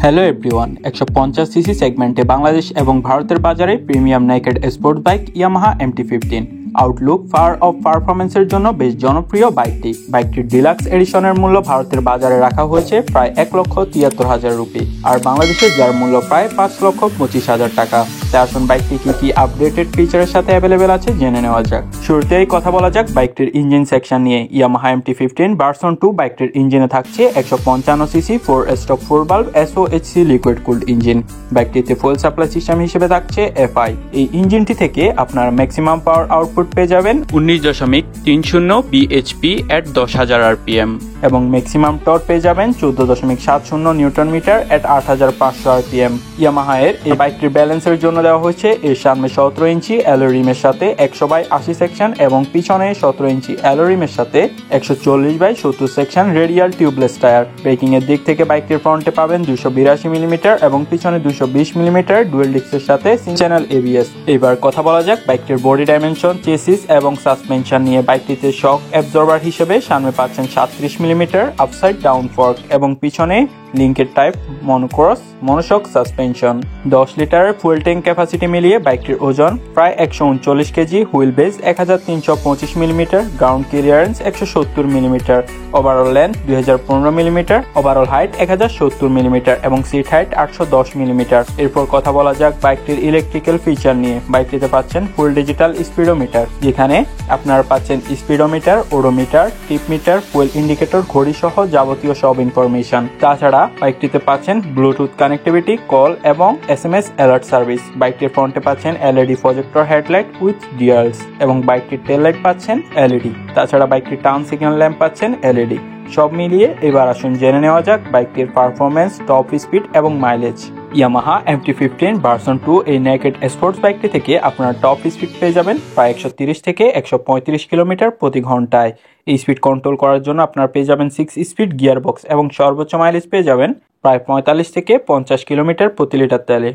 Hello everyone, 150 CC সেগমেন্টে বাংলাদেশ এবং ভারতের বাজারে premium naked sport bike Yamaha MT-15 outlook ফার অফ পারফরমেন্সের জন্য বেশ জনপ্রিয় বাইকটির ডিলাক্স এডিশনের মূল্য ভারতের বাজারে রাখা হয়েছে প্রায় 1,73,000 রুপি, আর বাংলাদেশে যার মূল্য প্রায় 5,25,000 টাকা। তাই আসুন বাইকটি কি আপডেটেড ফিচারের সাথে অ্যাভেলেবেল আছে জেনে নেওয়া যাক। শুরুতেই কথা বলা যাক বাইকটির ইঞ্জিন সেকশন নিয়ে। ইয়ামাহা MT-15 ভার্সন 2 বাইকটির ইঞ্জিনে থাকছে 155 CC 4 stroke 4 valve SOHC liquid cooled engine. বাইকটিতে ফুল সাপ্লাই সিস্টেম হিসেবে থাকছে FI। এই ইঞ্জিনটি থেকে আপনার ম্যাক্সিমাম পাওয়ার আউটপুট পেয়ে যাবেন 19.30 bhp at 10,000 rpm এবং ম্যাক্সিমাম টর্ক পেয়ে যাবেন 14.70 newton metre at 8,500 rpm। Yamaha এর এই বাইকটির ব্যালেন্সের জন্য দেওয়া হয়েছে এর সামনে 17 ইঞ্চি অ্যালয় রিমের সাথে 100/80 সেকশন এবং পিছনে 17 ইঞ্চি অ্যালয় রিমের সাথে 140/70 section radial tubeless tyre. Breaking এর দিক থেকে বাইকটির ফ্রন্টে পাবেন 282 মিলিমিটার এবং পিছনে 220 মিলিমিটার ডুয়েল ডিস্কের সাথে চ্যানেল ABS। এবার কথা বলা যাক বাইকটির বডি ডাইমেনশন, চেসিস এবং সাসপেনশন নিয়ে। বাইকটিতে শক অ্যাবজর্বার হিসেবে সামনে পাচ্ছেন 37 মিলিমিটার আপসাইড ডাউন ফর্ক এবং পিছনে লিঙ্কের টাইপ মনোশক সাসপেনশন। 10 লিটারের ফুয়েল ট্যাঙ্ক ক্যাপাসিটি মিলিয়ে বাইকটির ওজন প্রায় 139 KG, wheelbase 1325 millimetre, ground clearance 170 millimetre, overall length 2015 millimetre, overall height 1070 millimetre এবং সিট হাইট 810 মিলিমিটার। এরপর কথা বলা যাক বাইকটির ইলেকট্রিক্যাল ফিচার নিয়ে। বাইকটিতে পাচ্ছেন ফুল ডিজিটাল স্পিডোমিটার, যেখানে আপনারা পাচ্ছেন স্পিডোমিটার, ওডোমিটার, টিপ মিটার, ফুয়েল ইন্ডিকেটর, ঘড়ি সহ যাবতীয় সব ইনফরমেশন। তাছাড়া বাইকটিতে পাচ্ছেন ব্লুটুথ কানেক্টিভিটি, কল এবং SMS অ্যালার্ট সার্ভিস। বাইকটির ফ্রন্টে পাচ্ছেন LED প্রজেক্টর হেডলাইট উইথ ডিয়ালস এবং বাইকটির টেল লাইট পাচ্ছেন LED। তাছাড়া বাইকটির টার্ন সিগন্যাল ল্যাম্প পাচ্ছেন LED। সব মিলিয়ে এবার আসুন জেনে নেওয়া যাক বাইকটির পারফরমেন্স, টপ স্পিড এবং মাইলেজ। ইয়ামাহা MT-15 ভার্সন 2 এই নেকেড স্পোর্টস বাইকটি থেকে আপনার টপ স্পিড পেয়ে যাবেন প্রায় 130 থেকে 135 কিলোমিটার প্রতি ঘন্টায়। এই স্পিড কন্ট্রোল করার জন্য আপনার পেয়ে যাবেন 6 স্পিড গিয়ার বক্স এবং সর্বোচ্চ মাইলেজ পেয়ে যাবেন প্রায় 45 থেকে 50 কিলোমিটার প্রতি লিটার তেলে।